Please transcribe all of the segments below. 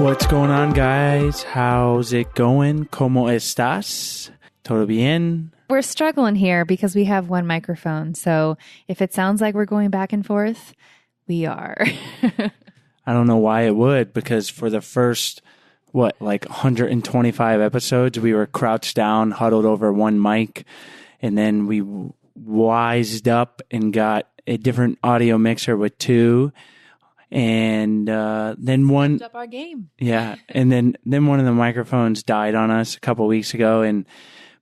What's going on, guys? How's it going? ¿Cómo estás? ¿Todo bien? We're struggling here because we have one microphone. So if it sounds like we're going back and forth, we are. I don't know why it would, because for the first, 125 episodes, we were crouched down, huddled over one mic, and then we wised up and got a different audio mixer with two. And then one up our game. Yeah. And then one of the microphones died on us a couple weeks ago. And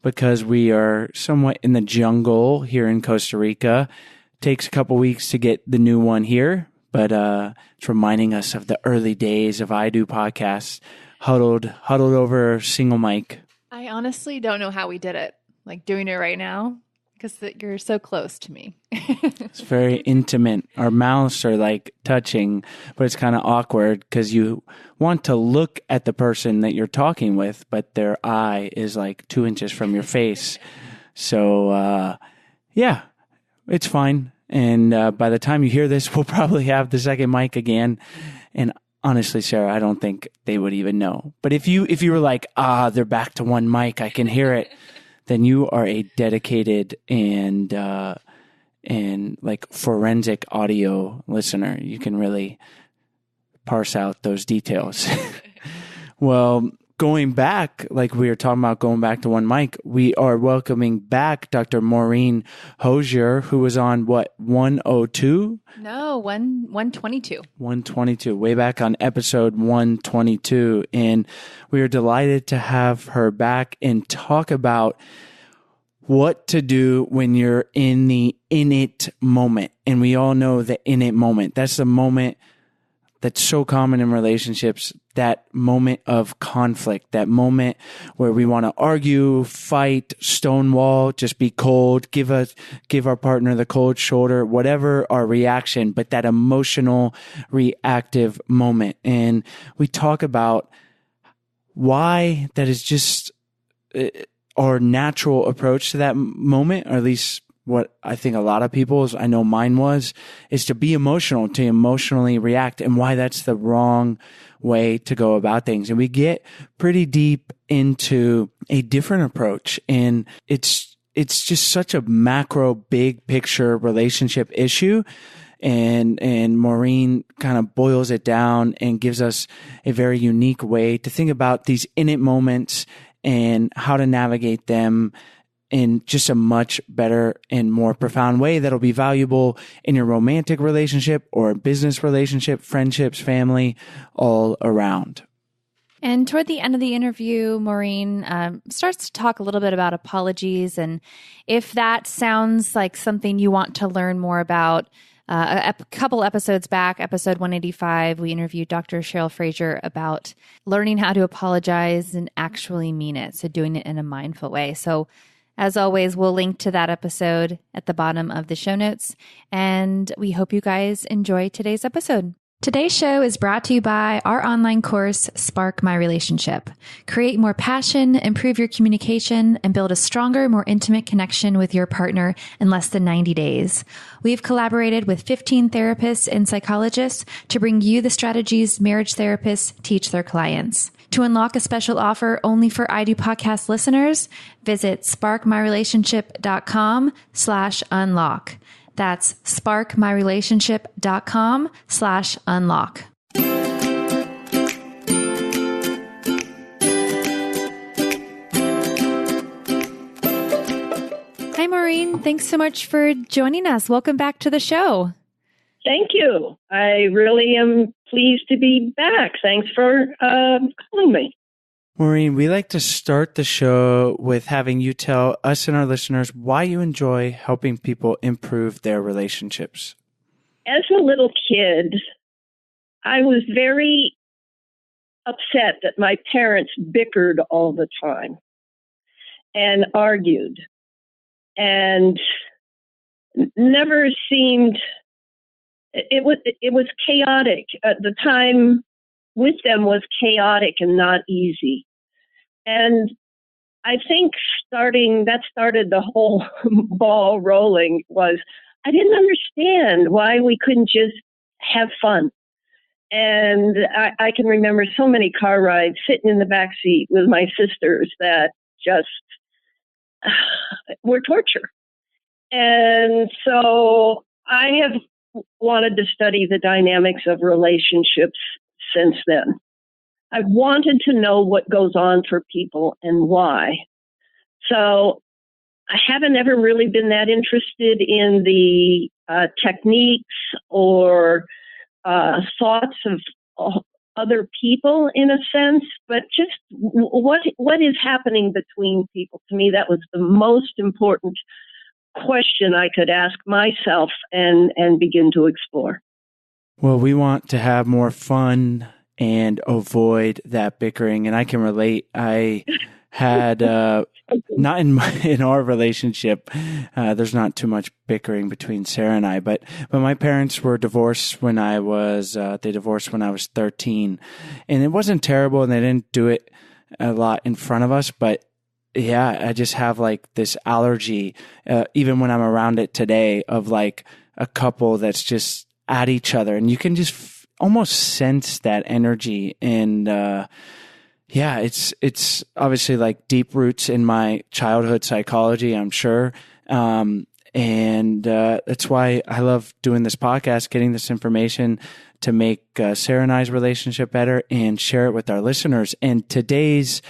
because we are somewhat in the jungle here in Costa Rica, it takes a couple weeks to get the new one here. But it's reminding us of the early days of I Do podcasts, huddled over a single mic. I honestly don't know how we did it, like doing it right now, because you're so close to me. It's very intimate. Our mouths are like touching, but it's kind of awkward because you want to look at the person that you're talking with, but their eye is like 2 inches from your face. So, yeah, it's fine. And by the time you hear this, we'll probably have the second mic again. And honestly, Sarah, I don't think they would even know. But if you were like, they're back to one mic, I can hear it, then you are a dedicated and like forensic audio listener. You can really parse out those details. Well, going back, like we were talking about going back to one mic, we are welcoming back Dr. Maureen Hosier, who was on 102? No, 122. 122, way back on episode 122. And we are delighted to have her back and talk about what to do when you're in the in it moment. And we all know the in it moment. That's the moment that's so common in relationships, that moment of conflict, that moment where we want to argue, fight, stonewall, just be cold, give our partner the cold shoulder, whatever our reaction, but that emotional reactive moment. And we talk about why that is just our natural approach to that moment, or at least what I think a lot of people's, I know mine was, is to be emotional, to emotionally react, and why that's the wrong way to go about things. And we get pretty deep into a different approach, and it's just such a macro, big picture relationship issue. And Maureen kind of boils it down and gives us a very unique way to think about these in it moments and how to navigate them in just a much better and more profound way that'll be valuable in your romantic relationship or business relationship, friendships, family, all around. And toward the end of the interview, Maureen starts to talk a little bit about apologies. And if that sounds like something you want to learn more about, a couple episodes back, episode 185, we interviewed Dr. Cheryl Fraser about learning how to apologize and actually mean it. So doing it in a mindful way. So as always, we'll link to that episode at the bottom of the show notes. And we hope you guys enjoy today's episode. Today's show is brought to you by our online course, Spark My Relationship. Create more passion, improve your communication, and build a stronger, more intimate connection with your partner in less than 90 days. We've collaborated with 15 therapists and psychologists to bring you the strategies marriage therapists teach their clients. To unlock a special offer only for I Do Podcast listeners, visit sparkmyrelationship.com/unlock. That's sparkmyrelationship.com/unlock. Hi, Maureen. Thanks so much for joining us. Welcome back to the show. Thank you. I really am pleased to be back. Thanks for calling me. Maureen, we like to start the show with having you tell us and our listeners why you enjoy helping people improve their relationships. As a little kid, I was very upset that my parents bickered all the time and argued and never seemed, it was chaotic. The time with them was chaotic and not easy. And I think that started the whole ball rolling was I didn't understand why we couldn't just have fun And I can remember so many car rides sitting in the back seat with my sisters that just were torture. And so I have wanted to study the dynamics of relationships since then. I've wanted to know what goes on for people and why. So I haven't ever really been that interested in the techniques or thoughts of other people in a sense, but just what is happening between people. To me, that was the most important question I could ask myself and begin to explore. Well, we want to have more fun and avoid that bickering, and I can relate. I had not in our relationship. There's not too much bickering between Sarah and I, but my parents were divorced when I was. They divorced when I was 13, and it wasn't terrible, and they didn't do it a lot in front of us. But yeah, I just have like this allergy, even when I'm around it today, of like a couple that's just at each other, and you can just almost sense that energy. And yeah, it's obviously like deep roots in my childhood psychology, I'm sure. And that's why I love doing this podcast, getting this information to make Sarah and I's relationship better and share it with our listeners. And today's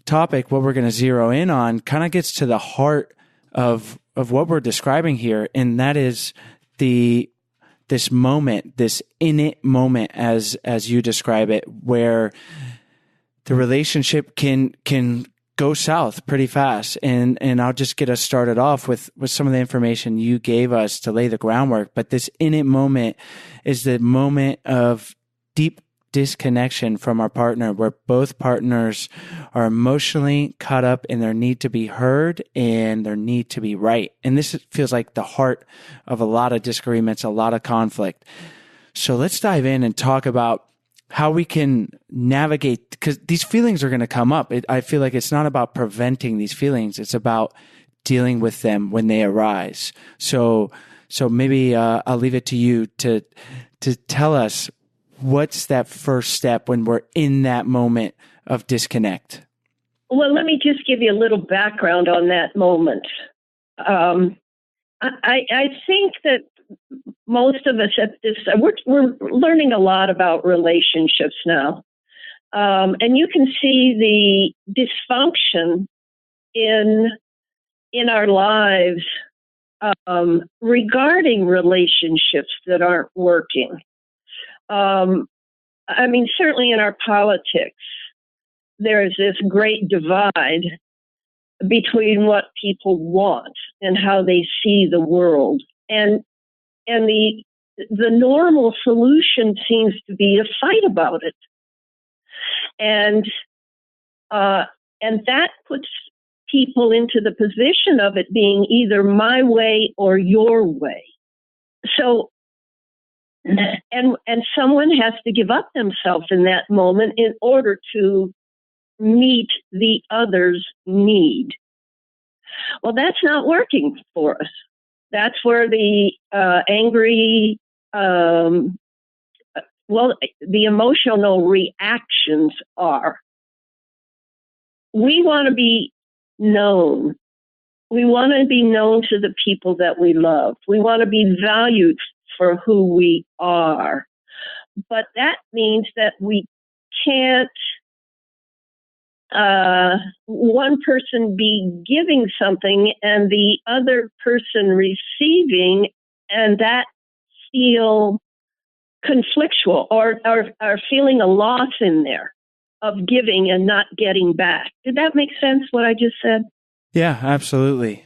topic, what we're going to zero in on, kind of gets to the heart of what we're describing here, and that is this moment, this in it moment, as you describe it, where the relationship can go south pretty fast. And I'll just get us started off with some of the information you gave us to lay the groundwork. But this in it moment is the moment of deep disconnection from our partner, where both partners are emotionally caught up in their need to be heard and their need to be right. And this feels like the heart of a lot of disagreements, a lot of conflict. So let's dive in and talk about how we can navigate, because these feelings are going to come up. I feel like it's not about preventing these feelings. It's about dealing with them when they arise. So maybe I'll leave it to you to tell us, what's that first step when we're in that moment of disconnect? Well, let me just give you a little background on that moment. I think that most of us at this, we're learning a lot about relationships now. And you can see the dysfunction in our lives regarding relationships that aren't working. I mean, certainly in our politics, there's this great divide between what people want and how they see the world. And the normal solution seems to be to fight about it. And that puts people into the position of it being either my way or your way. So, and someone has to give up themselves in that moment in order to meet the other's need. Well, that's not working for us. That's where the angry, the emotional reactions are. We want to be known. We want to be known to the people that we love. We want to be valued for who we are. But that means that we can't one person be giving something and the other person receiving, and that feel conflictual or feeling a loss in there of giving and not getting back. Did that make sense, what I just said? Yeah, absolutely.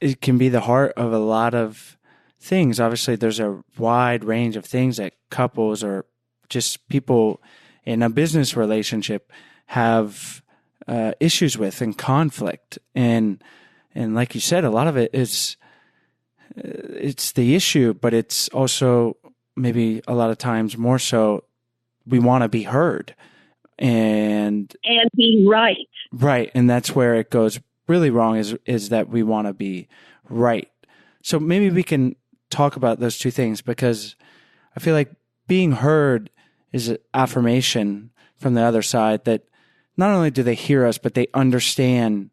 It can be the heart of a lot of things. Obviously, there's a wide range of things that couples or just people in a business relationship have issues with and conflict. And like you said, a lot of it is it's the issue, but it's also maybe a lot of times more so we want to be heard and be right. Right. And that's where it goes really wrong is that we want to be right. So maybe we can talk about those two things, because I feel like being heard is affirmation from the other side that not only do they hear us, but they understand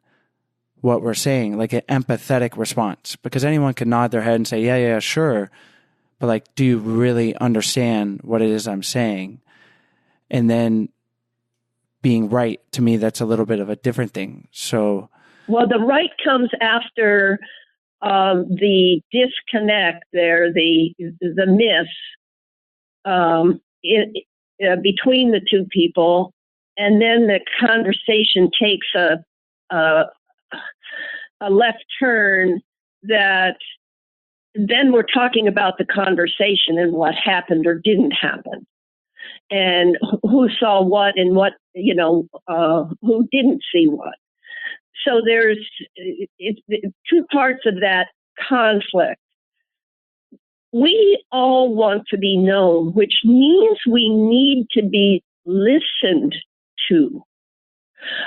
what we're saying, like an empathetic response. Because anyone can nod their head and say, yeah, sure. But like, do you really understand what it is I'm saying? And then being right, to me, that's a little bit of a different thing. So, well, the right comes after the disconnect there, the miss between the two people, and then the conversation takes a left turn that then we're talking about the conversation and what happened or didn't happen, and who saw what and what, who didn't see what. So there's two parts of that conflict. We all want to be known, which means we need to be listened to.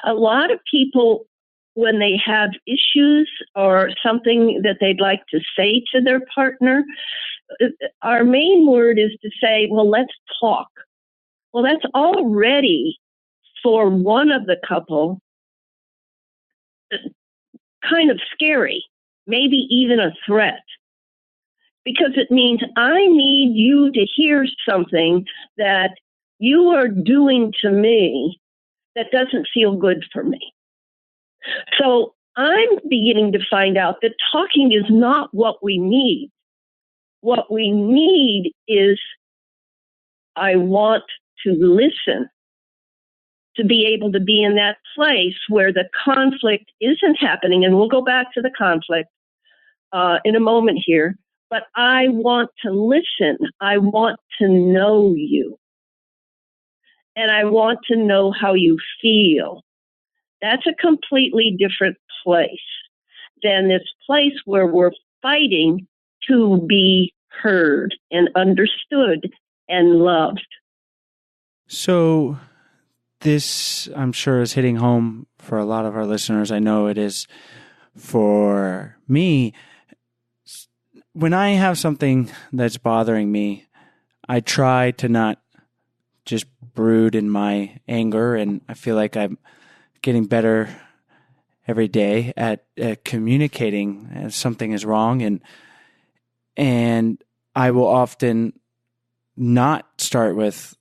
A lot of people, when they have issues or something that they'd like to say to their partner, our main word is to say, well, let's talk. Well, that's already, for one of the couple, kind of scary, maybe even a threat, because it means I need you to hear something that you are doing to me that doesn't feel good for me. So I'm beginning to find out that talking is not what we need. What we need is, I want to listen, to be able to be in that place where the conflict isn't happening. And we'll go back to the conflict in a moment here. But I want to listen. I want to know you. And I want to know how you feel. That's a completely different place than this place where we're fighting to be heard and understood and loved. So this, I'm sure, is hitting home for a lot of our listeners. I know it is for me. When I have something that's bothering me, I try to not just brood in my anger, and I feel like I'm getting better every day at communicating if something is wrong, and I will often not start with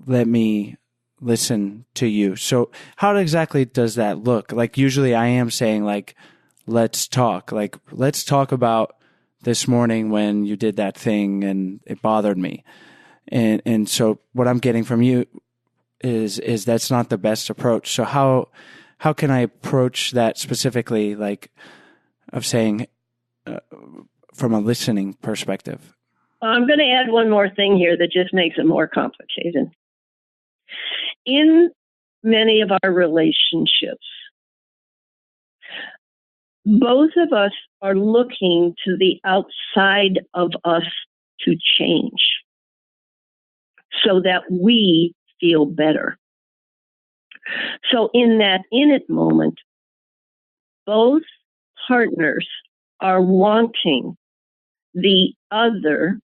let me listen to you. So how exactly does that look? Like, usually I am saying, like, let's talk. Like, let's talk about this morning when you did that thing and it bothered me. And so what I'm getting from you is that's not the best approach. So how can I approach that specifically, like, of saying from a listening perspective? I'm going to add one more thing here that just makes it more complicated. In many of our relationships, both of us are looking to the outside of us to change so that we feel better. So in that in it moment, both partners are wanting the other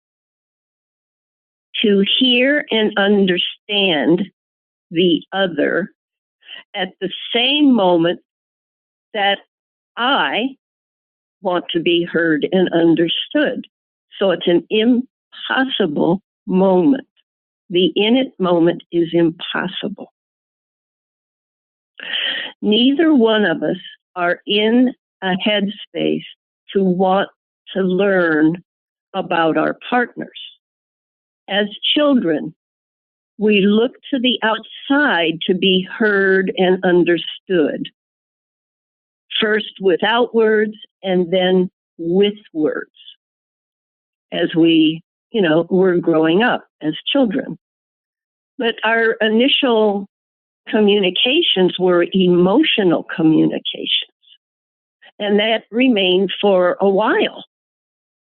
to hear and understand the other at the same moment that I want to be heard and understood. So it's an impossible moment. The in it moment is impossible. Neither one of us are in a headspace to want to learn about our partners. As children, we look to the outside to be heard and understood. First without words and then with words as we're growing up as children. But our initial communications were emotional communications. And that remained for a while.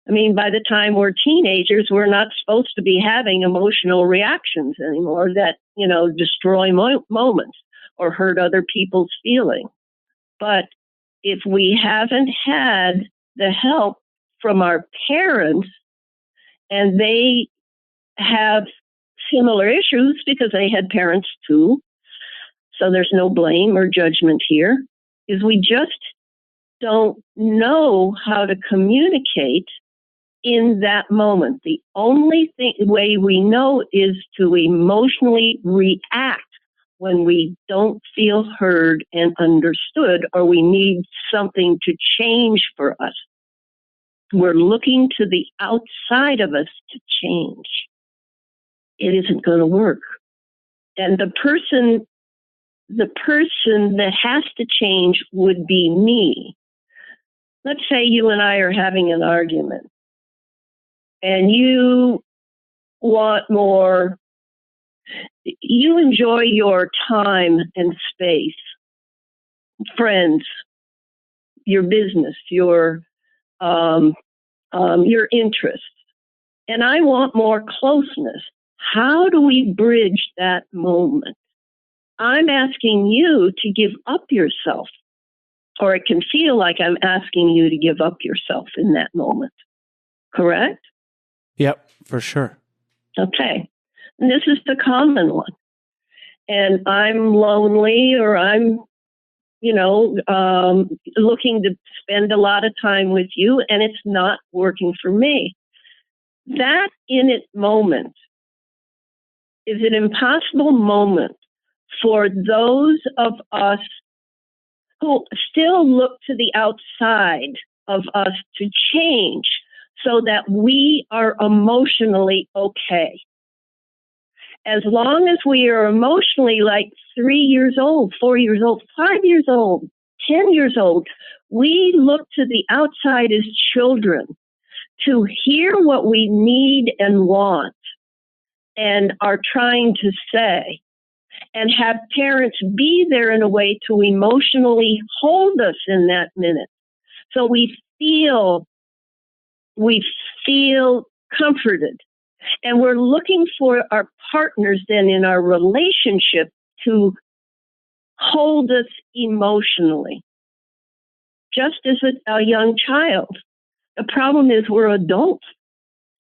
I mean, by the time we're teenagers, we're not supposed to be having emotional reactions anymore that, destroy moments or hurt other people's feelings. But if we haven't had the help from our parents and they have similar issues because they had parents too. So there's no blame or judgment here. Is we just don't know how to communicate in that moment. The only way we know is to emotionally react when we don't feel heard and understood, or we need something to change for us. We're looking to the outside of us to change. It isn't going to work. And the person that has to change would be me. Let's say you and I are having an argument, and you want more, you enjoy your time and space, friends, your business, your interests, and I want more closeness. How do we bridge that moment? I'm asking you to give up yourself, or it can feel like I'm asking you to give up yourself in that moment. Correct? Yep, for sure. Okay. And this is the common one. And I'm lonely, or I'm, looking to spend a lot of time with you, and it's not working for me. That in its moment is an impossible moment for those of us who still look to the outside of us to change so that we are emotionally okay. As long as we are emotionally like 3 years old, 4 years old, 5 years old, 10 years old, we look to the outside as children to hear what we need and want and are trying to say, and have parents be there in a way to emotionally hold us in that minute. So we feel comforted. And we're looking for our partners then in our relationship to hold us emotionally, just as a young child. The problem is we're adults.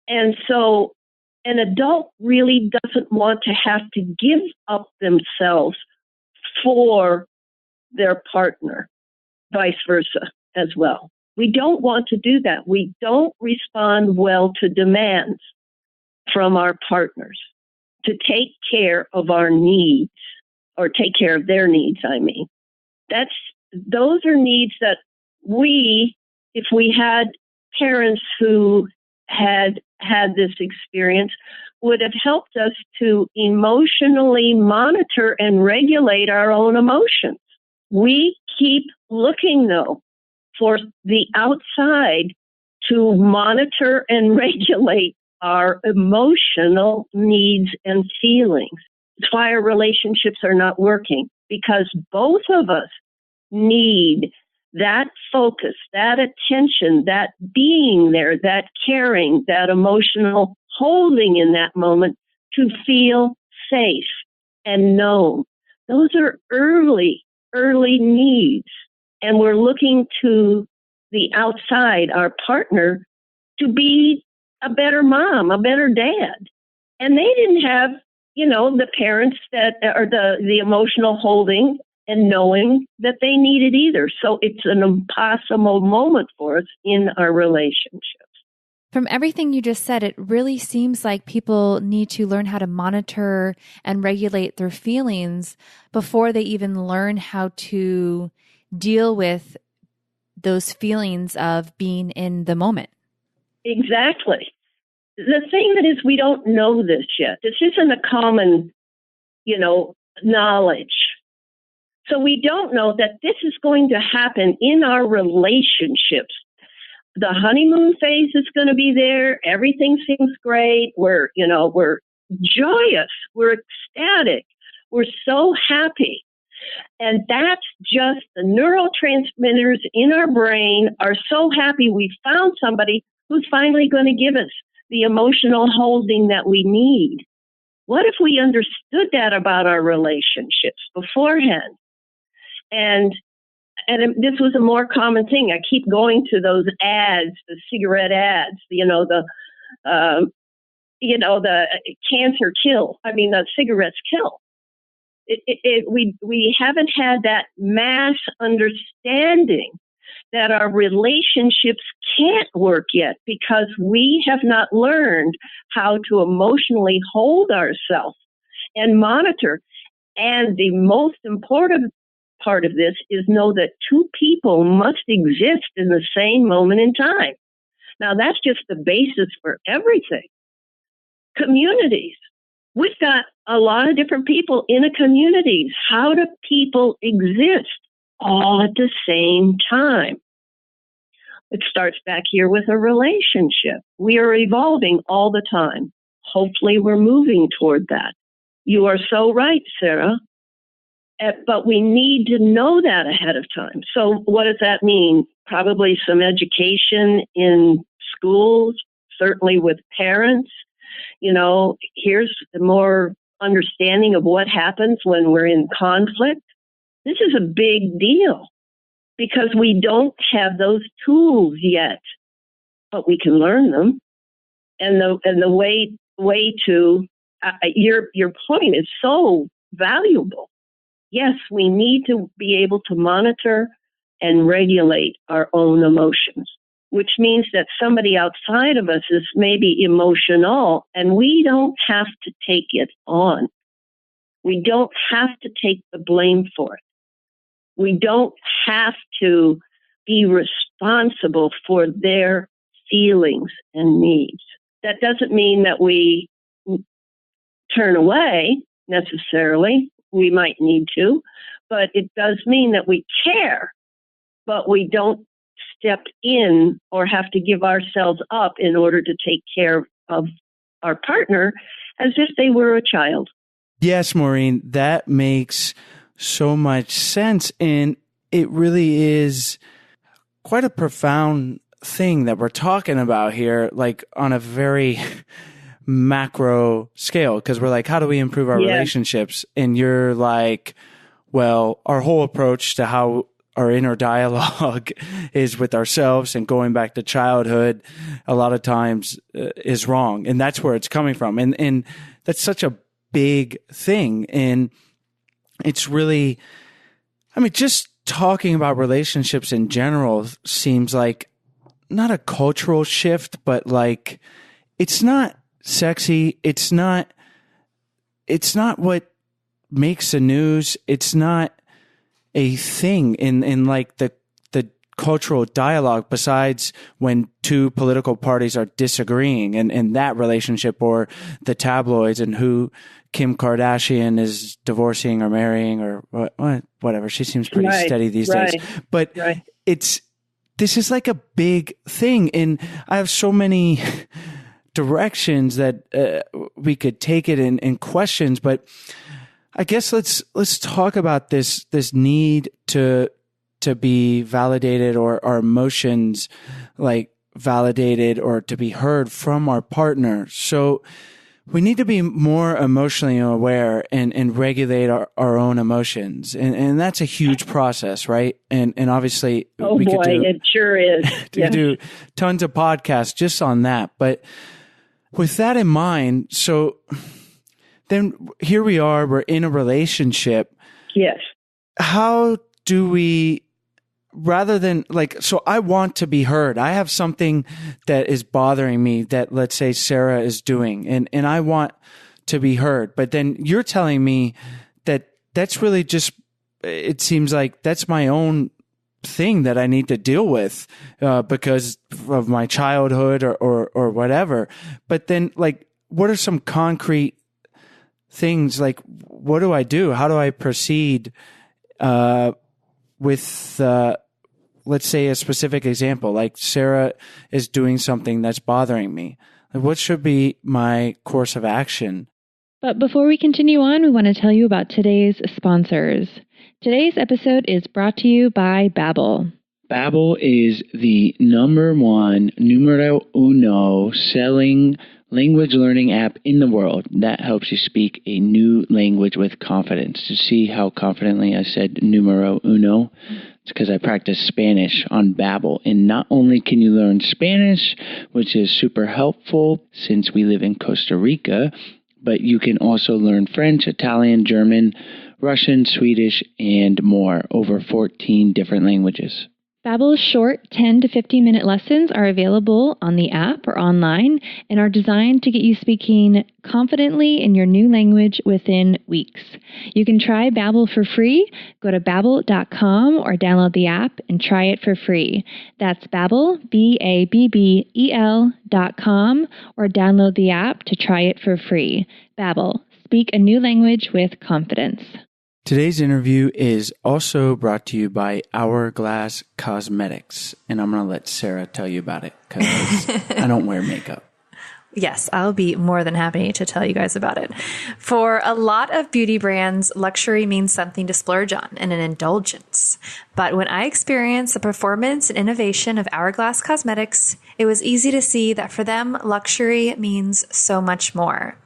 And so an adult really doesn't want to have to give up themselves for their partner, vice versa as well. We don't want to do that. We don't respond well to demands from our partners to take care of our needs, or take care of their needs, I mean. Those are needs that if we had parents who had this experience, would have helped us to emotionally monitor and regulate our own emotions. We keep looking, though, for the outside to monitor and regulate our emotional needs and feelings. That's why our relationships are not working, because both of us need that focus, that attention, that being there, that caring, that emotional holding in that moment to feel safe and known. Those are early needs. And we're looking to the outside, our partner, to be a better mom, a better dad. And they didn't have, the parents that are the emotional holding and knowing that they needed either. So it's an impossible moment for us in our relationships. From everything you just said, it really seems like people need to learn how to monitor and regulate their feelings before they even learn how to deal with those feelings of being in the moment. Exactly. The thing that is, we don't know this yet. This isn't a common, knowledge. So we don't know that this is going to happen in our relationships. The honeymoon phase is going to be there. Everything seems great. We're joyous. We're ecstatic. We're so happy. And that's just the neurotransmitters in our brain are so happy we found somebody who's finally going to give us the emotional holding that we need. What if we understood that about our relationships beforehand? And this was a more common thing. I keep going to those ads, the cigarette ads, the cancer kill. I mean, the cigarettes kill. We haven't had that mass understanding that our relationships can't work yet because we have not learned how to emotionally hold ourselves and monitor. And the most important part of this is know that two people must exist in the same moment in time. Now, that's just the basis for everything. Communities. We've got a lot of different people in a community. How do people exist all at the same time? It starts back here with a relationship. We are evolving all the time. Hopefully, we're moving toward that. You are so right, Sarah. But we need to know that ahead of time. So what does that mean? Probably some education in schools, certainly with parents. Here's the more understanding of what happens when we're in conflict. This is a big deal because we don't have those tools yet, but we can learn them. And the way to your point is so valuable. Yes, we need to be able to monitor and regulate our own emotions, which means that somebody outside of us is maybe emotional, and we don't have to take it on. We don't have to take the blame for it. We don't have to be responsible for their feelings and needs. That doesn't mean that we turn away necessarily. We might need to, but it does mean that we care, but we don't step in or have to give ourselves up in order to take care of our partner as if they were a child. Yes, Maureen, that makes so much sense. And it really is quite a profound thing that we're talking about here, like on a very macro scale, because we're like, how do we improve our relationships? And you're like, well, our whole approach to how our inner dialogue is with ourselves and going back to childhood a lot of times is wrong. And that's where it's coming from. And that's such a big thing. And it's really, just talking about relationships in general seems like not a cultural shift, but like, it's not sexy. It's not what makes the news. It's not a thing in like the cultural dialogue besides when two political parties are disagreeing and that relationship, or the tabloids and who Kim Kardashian is divorcing or marrying or whatever. She seems pretty steady these days, but this is like a big thing. And I have so many directions that we could take it in questions, but I guess let's talk about this need to be validated, or our emotions like validated, or to be heard from our partner. So we need to be more emotionally aware and regulate our own emotions. And that's a huge process, right? And obviously it sure is. We could do tons of podcasts just on that. But with that in mind, so then here we are, we're in a relationship. Yes. How do we, rather than so I want to be heard. I have something that is bothering me that, let's say, Sarah is doing, and I want to be heard. But then you're telling me that that's really just, it seems like that's my own thing that I need to deal with because of my childhood or whatever. But then, what are some concrete things? What do I do? How do I proceed with, let's say, a specific example, like Sarah is doing something that's bothering me? What should be my course of action? But before we continue on, we want to tell you about today's sponsors. Today's episode is brought to you by Babble. Babble is the number one, numero uno selling language learning app in the world that helps you speak a new language with confidence. To see how confidently I said numero uno, it's because I practice Spanish on Babble. And not only can you learn Spanish, which is super helpful since we live in Costa Rica, but you can also learn French, Italian, German, Russian, Swedish, and more, over 14 different languages. Babble's short 10 to 15-minute lessons are available on the app or online and are designed to get you speaking confidently in your new language within weeks. You can try Babble for free. Go to babble.com or download the app and try it for free. That's Babble, BABBEL.com, or download the app to try it for free. Babble, speak a new language with confidence. Today's interview is also brought to you by Hourglass Cosmetics, and I'm going to let Sarah tell you about it because I don't wear makeup. Yes, I'll be more than happy to tell you guys about it. For a lot of beauty brands, luxury means something to splurge on and an indulgence. But when I experienced the performance and innovation of Hourglass Cosmetics, it was easy to see that for them, luxury means so much more.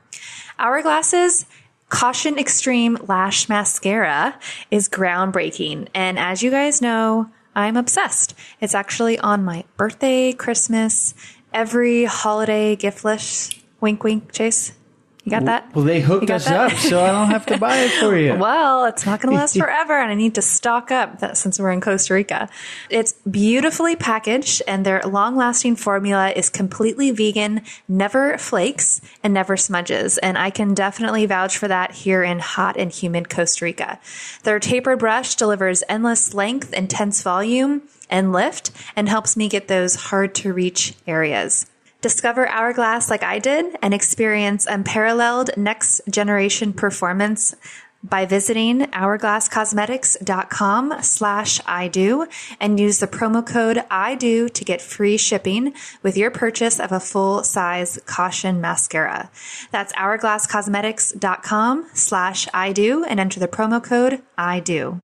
Hourglass's Caution Extreme Lash Mascara is groundbreaking. And as you guys know, I'm obsessed. It's actually on my birthday, Christmas, every holiday gift list. Wink, wink, Chase. You got that? Well, they hooked us up, so I don't have to buy it for you. Well, it's not going to last forever, and I need to stock up since we're in Costa Rica. It's beautifully packaged, and their long-lasting formula is completely vegan, never flakes, and never smudges. And I can definitely vouch for that here in hot and humid Costa Rica. Their tapered brush delivers endless length, intense volume, and lift, and helps me get those hard-to-reach areas. Discover Hourglass like I did and experience unparalleled next-generation performance by visiting hourglasscosmetics.com/IDO and use the promo code IDO to get free shipping with your purchase of a full-size Caution mascara. That's hourglasscosmetics.com/IDO and enter the promo code IDO.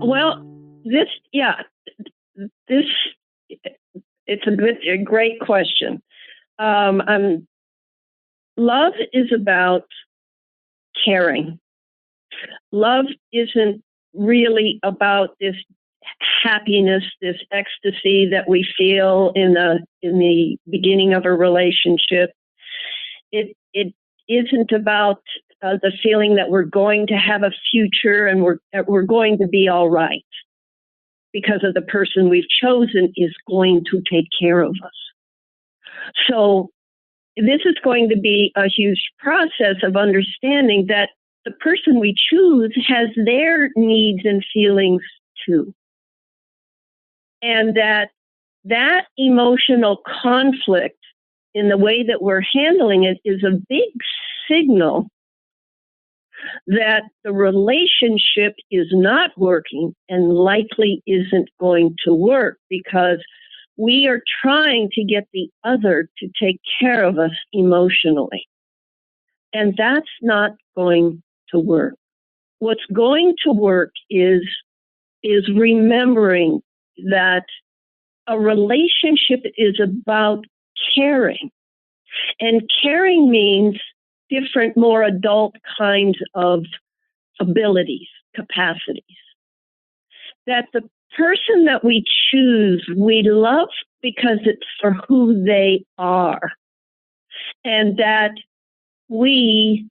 Well, it's a great question. Love is about caring. Love isn't really about this happiness, this ecstasy that we feel in the beginning of a relationship. It isn't about the feeling that we're going to have a future and we're going to be all right, because of the person we've chosen is going to take care of us. So this is going to be a huge process of understanding that the person we choose has their needs and feelings too. And that emotional conflict in the way that we're handling it is a big signal that the relationship is not working and likely isn't going to work, because we are trying to get the other to take care of us emotionally. And that's not going to work. What's going to work is remembering that a relationship is about caring. And caring means different, more adult kinds of abilities, capacities. That the person that we choose, we love because it's for who they are. And that we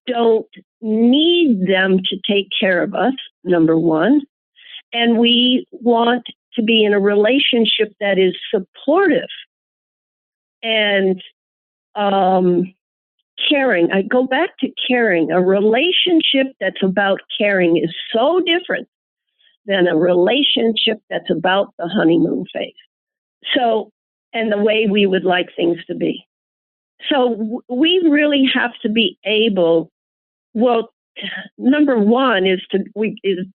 don't need them to take care of us, number one. And we want to be in a relationship that is supportive and caring. I go back to caring. A relationship that's about caring is so different than a relationship that's about the honeymoon phase. So, and the way we would like things to be. So we really have to be able, well, number one is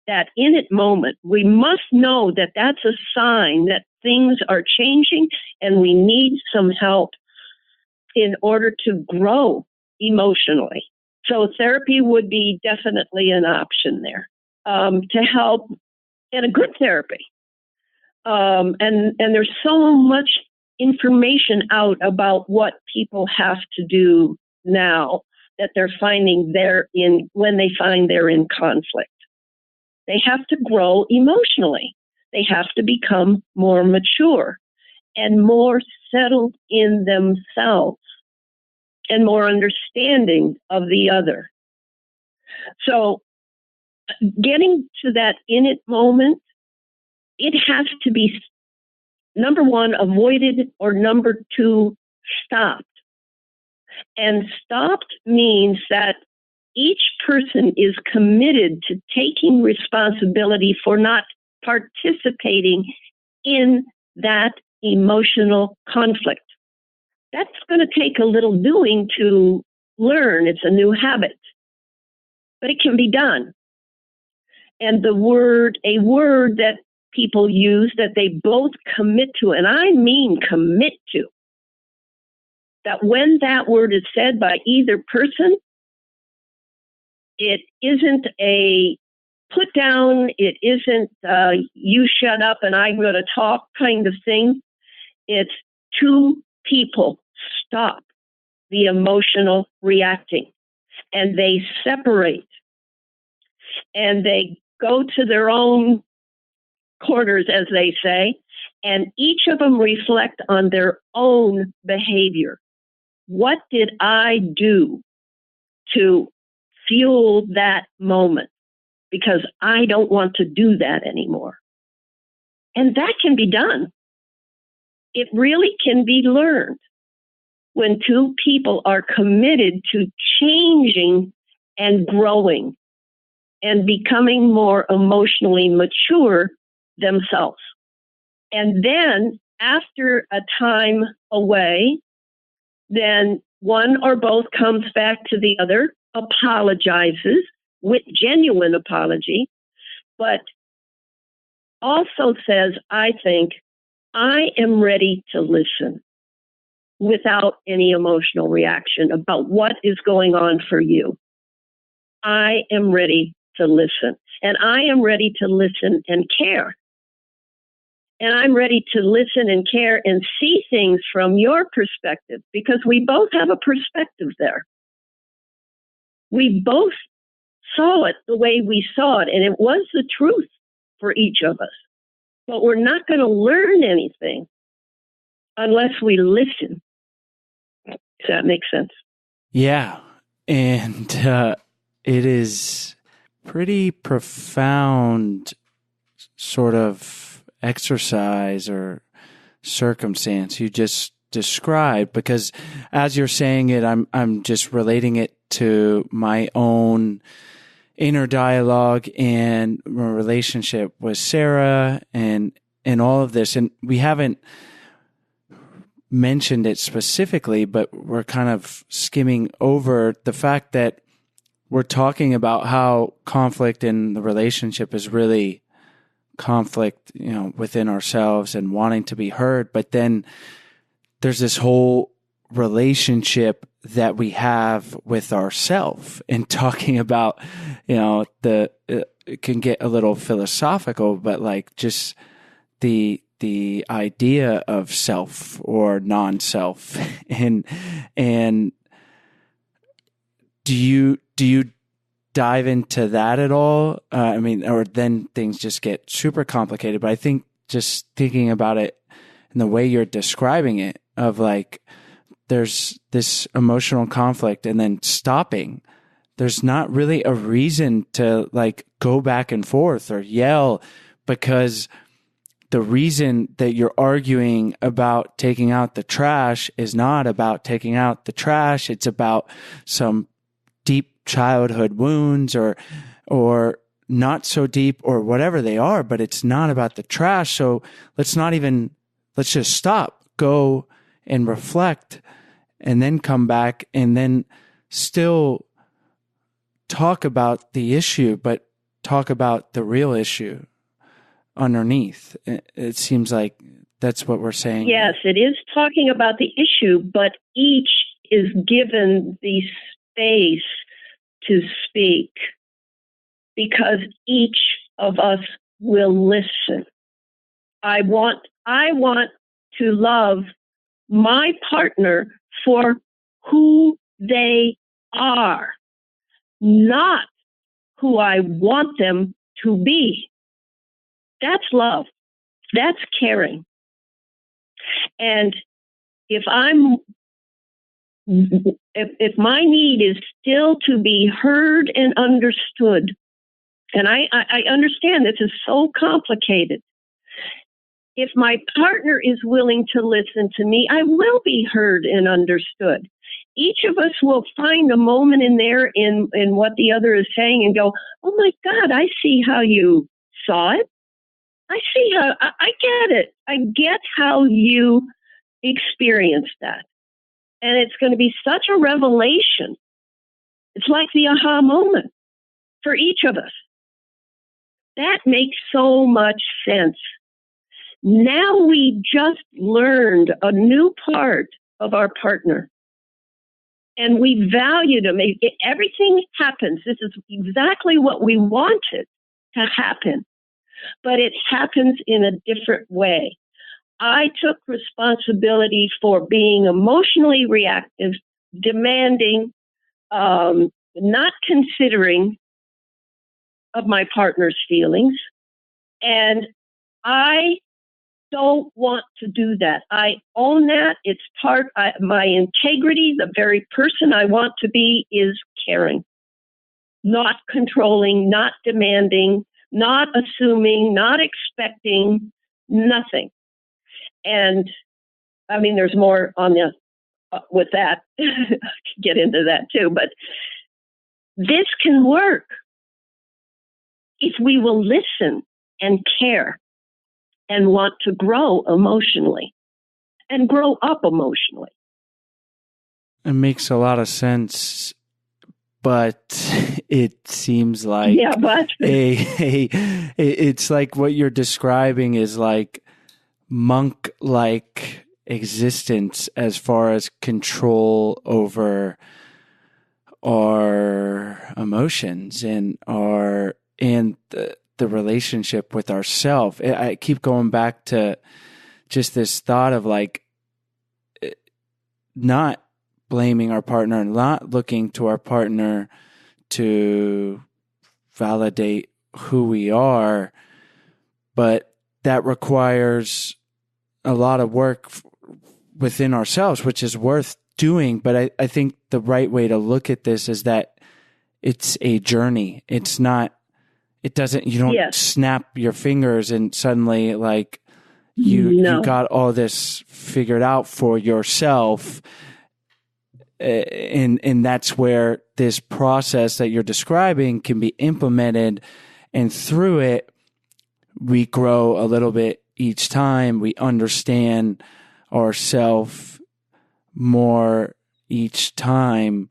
that in it moment, we must know that that's a sign that things are changing and we need some help in order to grow emotionally. So therapy would be definitely an option there to help, and a good therapy. And there's so much information out about what people have to do now that they're finding when they find they're in conflict. They have to grow emotionally. They have to become more mature and more settled in themselves and more understanding of the other. So getting to that in it moment, it has to be, number one, avoided, or number two, stopped. And stopped means that each person is committed to taking responsibility for not participating in that emotional conflict. That's going to take a little doing to learn. It's a new habit, but it can be done. And a word that people use that they both commit to, and I mean commit to, that when that word is said by either person, it isn't a put down, it isn't you shut up and I'm going to talk kind of thing. It's two people stop the emotional reacting and they separate and they go to their own corners, as they say, and each of them reflect on their own behavior. What did I do to fuel that moment? Because I don't want to do that anymore. And that can be done. It really can be learned when two people are committed to changing and growing and becoming more emotionally mature themselves. And then after a time away, then one or both comes back to the other, apologizes with genuine apology, but also says, I think, I am ready to listen without any emotional reaction about what is going on for you. I am ready to listen, and I am ready to listen and care. And I'm ready to listen and care and see things from your perspective, because we both have a perspective there. We both saw it the way we saw it, and it was the truth for each of us. But we're not going to learn anything unless we listen. Does that make sense? Yeah. And it is pretty profound sort of exercise or circumstance you just described, because as you're saying it, I'm just relating it to my own inner dialogue and my relationship with Sarah and all of this. And we haven't mentioned it specifically, but we're kind of skimming over the fact that we're talking about how conflict in the relationship is really conflict, within ourselves and wanting to be heard. But then there's this whole relationship that we have with ourself, and talking about, it can get a little philosophical, but like just the idea of self or non-self. And do you dive into that at all? Or then things just get super complicated. But I think just thinking about it in the way you're describing it, of like, there's this emotional conflict and then stopping. There's not really a reason to like go back and forth or yell, because the reason that you're arguing about taking out the trash is not about taking out the trash. It's about some deep childhood wounds or not so deep, or whatever they are, but it's not about the trash. So let's just stop, go and reflect, and then come back and then still talk about the issue, but talk about the real issue underneath. It seems like that's what we're saying. Yes, it is talking about the issue, but each is given the space to speak, because each of us will listen. I want to love my partner for who they are, not who I want them to be. That's love. That's caring. And if my need is still to be heard and understood, and I understand this is so complicated. If my partner is willing to listen to me, I will be heard and understood. Each of us will find a moment in there in what the other is saying and go, oh my God, I see how you saw it. I see how, I get it. I get how you experienced that. And it's going to be such a revelation. It's like the aha moment for each of us. That makes so much sense. Now we just learned a new part of our partner. And we valued them. Everything happens. This is exactly what we wanted to happen. But it happens in a different way. I took responsibility for being emotionally reactive, demanding, not considering of my partner's feelings. And I don't want to do that. I own that. It's part of my integrity. The very person I want to be is caring, not controlling, not demanding, not assuming, not expecting, nothing. And I mean, there's more on the with that. I could get into that too. But this can work if we will listen and care and want to grow emotionally and grow up emotionally. It makes a lot of sense, but it seems like it's like what you're describing is like monk-like existence as far as control over our emotions and the relationship with ourselves. I keep going back to just this thought of like not blaming our partner and not looking to our partner to validate who we are, but that requires a lot of work within ourselves, which is worth doing. But I think the right way to look at this is that it's a journey. It's not, you don't snap your fingers and suddenly like you got all this figured out for yourself. And that's where this process that you're describing can be implemented. And through it, we grow a little bit each time. We understand ourselves more each time.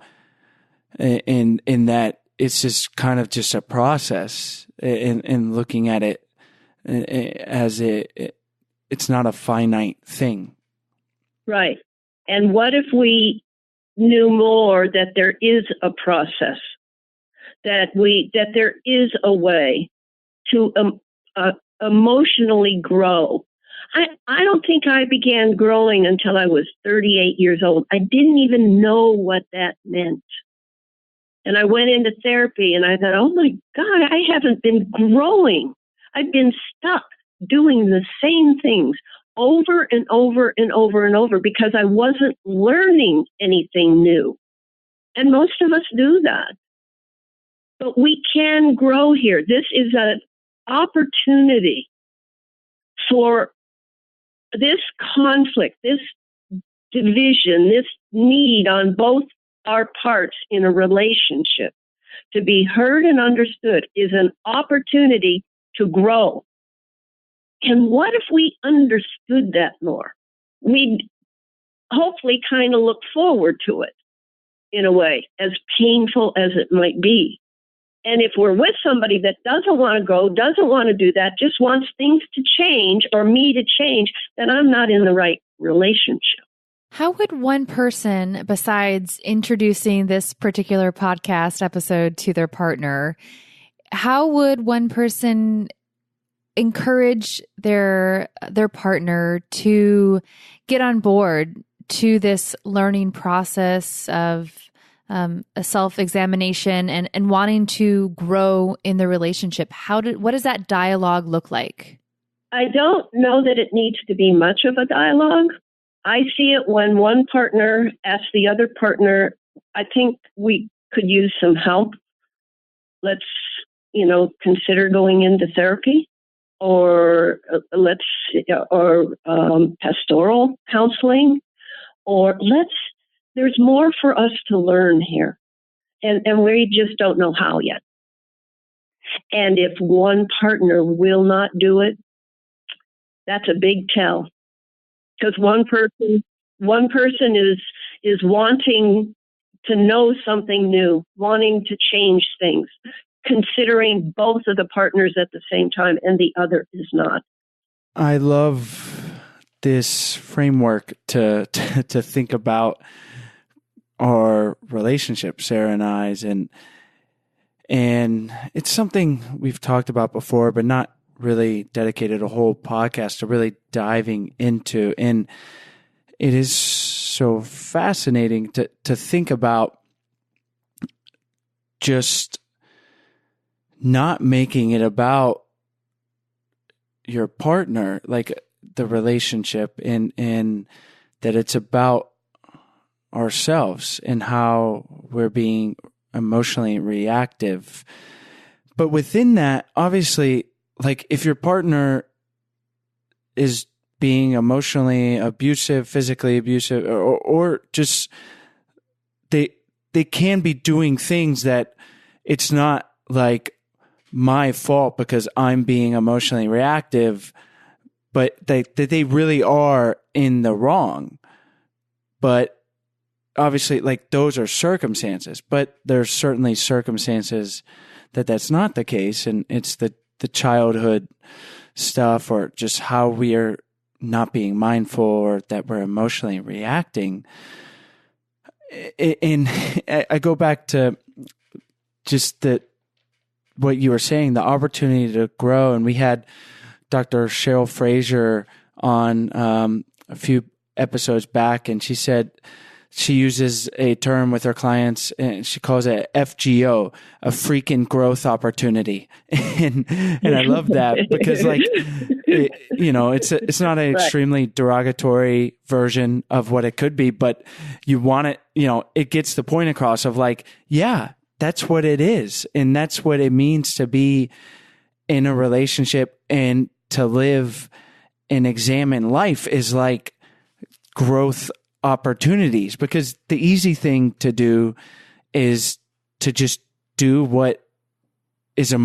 In that it's just kind of just a process and looking at it as it's not a finite thing. Right. And what if we knew more that there is a process, that there is a way to emotionally grow. I don't think I began growing until I was 38 years old. I didn't even know what that meant. And I went into therapy and I thought, oh my God, I haven't been growing. I've been stuck doing the same things over and over and over and over because I wasn't learning anything new. And most of us do that. But we can grow here. This is an opportunity for this conflict, this division, this need on both our parts in a relationship to be heard and understood is an opportunity to grow. And what if we understood that more? We'd hopefully kind of look forward to it in a way, as painful as it might be. And if we're with somebody that doesn't want to go, doesn't want to do that, just wants things to change or me to change, then I'm not in the right relationship. How would one person, besides introducing this particular podcast episode to their partner, how would one person encourage their partner to get on board to this learning process of a self-examination and wanting to grow in the relationship? What does that dialogue look like? I don't know that it needs to be much of a dialogue. I see it when one partner asks the other partner, I think we could use some help. Let's, consider going into therapy or pastoral counseling, or there's more for us to learn here. And we just don't know how yet. And if one partner will not do it, that's a big tell. Because one person is wanting to know something new, wanting to change things, considering both of the partners at the same time, and the other is not. I love this framework to think about our relationship, Sarah and I's, and it's something we've talked about before, but not really dedicated a whole podcast to really diving into. And it is so fascinating to think about just not making it about your partner, like the relationship, and that it's about ourselves and how we're being emotionally reactive. But within that, obviously, like if your partner is being emotionally abusive, physically abusive, or just they can be doing things that it's not like my fault because I'm being emotionally reactive, but that they really are in the wrong. But obviously, like those are circumstances, but there's certainly circumstances that's not the case, and it's the childhood stuff, or just how we are not being mindful, or that we're emotionally reacting. And I go back to just what you were saying, the opportunity to grow. And we had Dr. Cheryl Fraser on a few episodes back, and she said she uses a term with her clients, and she calls it FGO, a freaking growth opportunity. And I love that because it's not an extremely derogatory version of what it could be, but you want it, it gets the point across of like, yeah, that's what it is. And that's what it means to be in a relationship and to live and examine life is like growth opportunities, because the easy thing to do is to just do what is to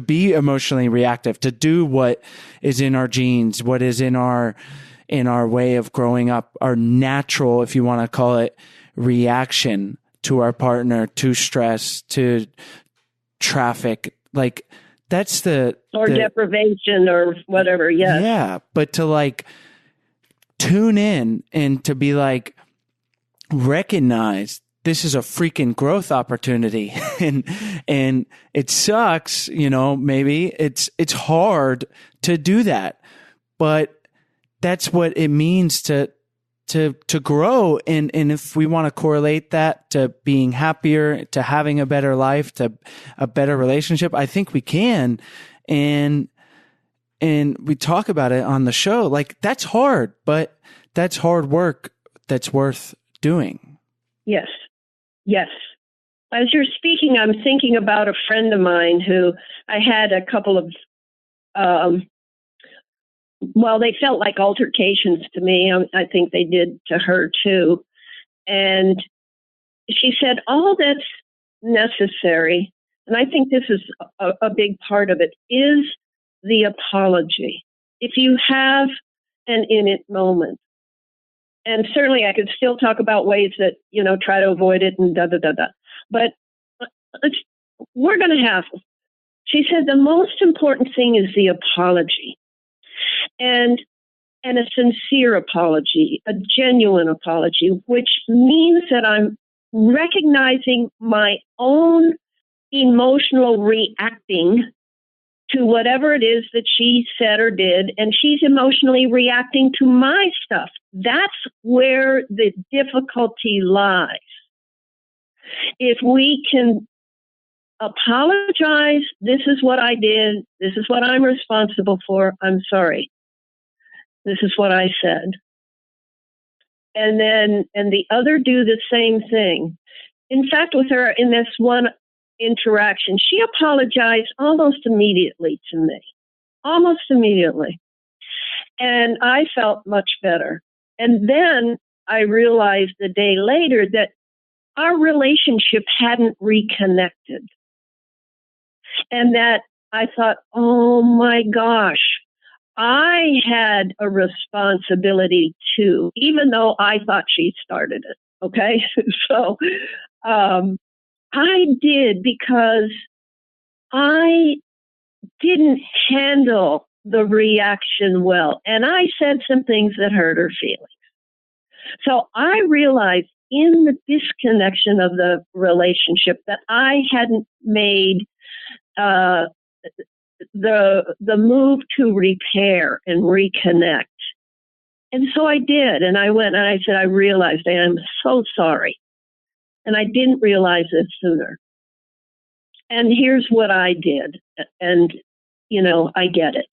be emotionally reactive, to do what is in our genes, what is in our way of growing up, our natural, if you want to call it, reaction to our partner, to stress, to traffic. Like that's deprivation or whatever. Yes. Yeah. But to like tune in and to be like, recognize this is a freaking growth opportunity. and it sucks, maybe it's hard to do that, but that's what it means to grow. And if we want to correlate that to being happier, to having a better life, to a better relationship, I think we can. And we talk about it on the show. Like that's hard, but that's hard work that's worth doing. Yes. Yes. As you're speaking, I'm thinking about a friend of mine who I had a couple of, they felt like altercations to me. I think they did to her too. And she said, all that's necessary, and I think this is a big part of it, is the apology. If you have an in it moment, and certainly I could still talk about ways that, try to avoid it and but we're going to have, she said, the most important thing is the apology, and a sincere apology, a genuine apology, which means that I'm recognizing my own emotional reacting to whatever it is that she said or did, and she's emotionally reacting to my stuff. That's where the difficulty lies. If we can apologize, this is what I did, this is what I'm responsible for, I'm sorry. This is what I said. And the other do the same thing. In fact, with her in this one interaction, she apologized almost immediately to me. Almost immediately. And I felt much better. And then I realized a day later that our relationship hadn't reconnected. And that I thought, oh my gosh, I had a responsibility too, even though I thought she started it. Okay. So I did, because I didn't handle the reaction well. And I said some things that hurt her feelings. So I realized in the disconnection of the relationship that I hadn't made the move to repair and reconnect. And so I did. And I went and I said, I realized I am so sorry. And I didn't realize it sooner. And here's what I did. And, I get it.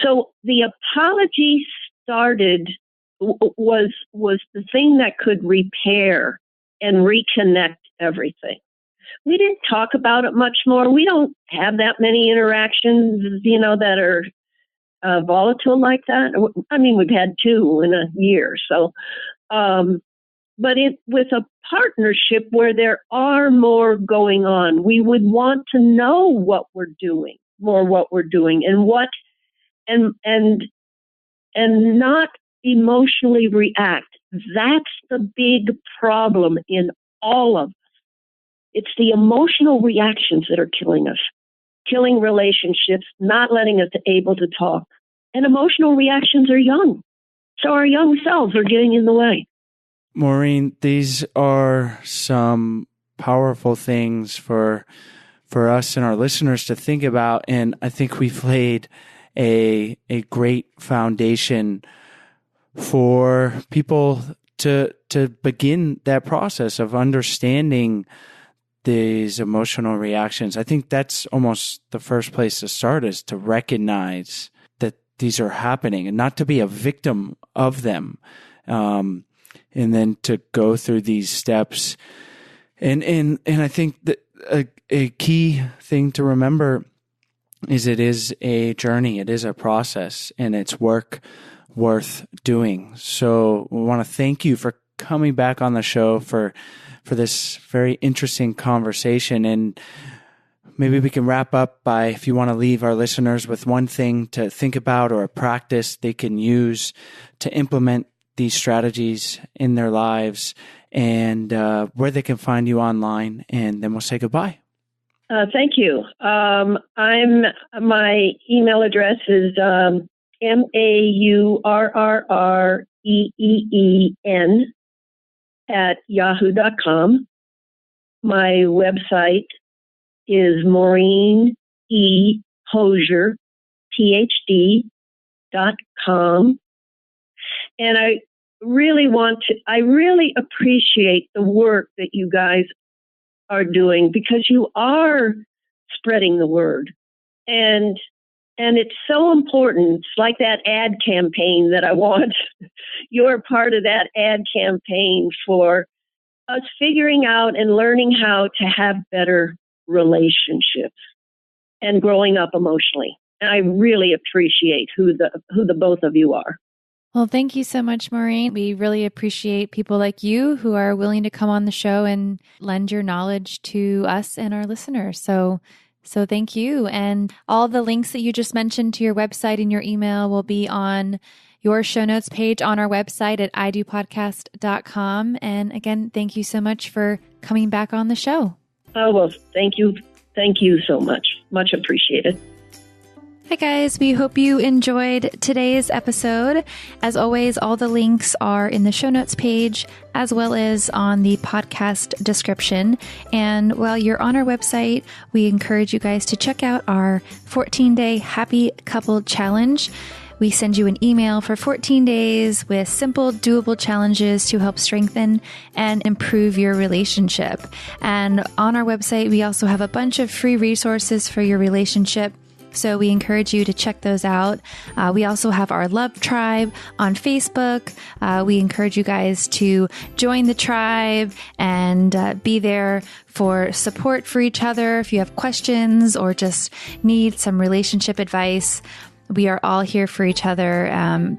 So the apology was the thing that could repair and reconnect everything. We didn't talk about it much more. We don't have that many interactions, that are volatile like that. I mean, we've had 2 in a year. So, but with a partnership where there are more going on, we would want to know what we're doing, and not emotionally react. That's the big problem in all of us. It's the emotional reactions that are killing us, killing relationships, not letting us able to talk. And emotional reactions are young. So our young selves are getting in the way. Maureen, these are some powerful things for us and our listeners to think about. And I think we've laid a great foundation for people to begin that process of understanding these emotional reactions. I think that's almost the first place to start, is to recognize that these are happening and not to be a victim of them. And then to go through these steps. And I think that a key thing to remember is it is a journey. It is a process, and it's work worth doing. So we want to thank you for coming back on the show for this very interesting conversation. And maybe we can wrap up by, if you want to leave our listeners with one thing to think about or a practice they can use to implement these strategies in their lives, and where they can find you online, and then we'll say goodbye. Thank you. My email address is maureen@yahoo.com. My website is Maureen E. Hosier, PhD.com. And I really appreciate the work that you guys are doing, because you are spreading the word. And it's so important. It's like that ad campaign that I want. You're part of that ad campaign for us figuring out and learning how to have better relationships and growing up emotionally. And I really appreciate who the both of you are. Well, thank you so much, Maureen. We really appreciate people like you who are willing to come on the show and lend your knowledge to us and our listeners. So thank you. And all the links that you just mentioned to your website and your email will be on your show notes page on our website at idopodcast.com. And again, thank you so much for coming back on the show. Oh, well, thank you. Thank you so much. Much appreciated. Hi guys, we hope you enjoyed today's episode. As always, all the links are in the show notes page as well as on the podcast description. And while you're on our website, we encourage you guys to check out our 14-day Happy Couple Challenge. We send you an email for 14 days with simple, doable challenges to help strengthen and improve your relationship. And on our website, we also have a bunch of free resources for your relationship. So we encourage you to check those out. We also have our Love Tribe on Facebook. We encourage you guys to join the tribe and be there for support for each other. If you have questions or just need some relationship advice, we are all here for each other.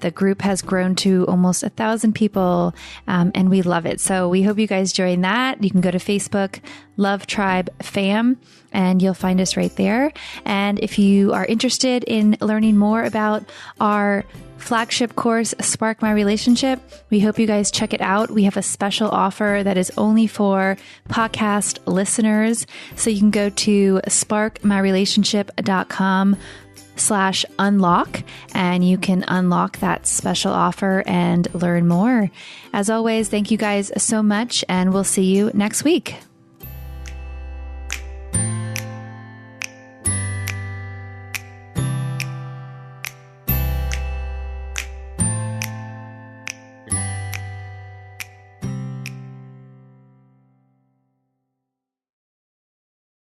The group has grown to almost 1,000 people, and we love it. So we hope you guys join that. You can go to Facebook, Love Tribe Fam, and you'll find us right there. And if you are interested in learning more about our flagship course, Spark My Relationship, we hope you guys check it out. We have a special offer that is only for podcast listeners. So you can go to sparkmyrelationship.com/unlock, and you can unlock that special offer and learn more. As always, thank you guys so much, and we'll see you next week.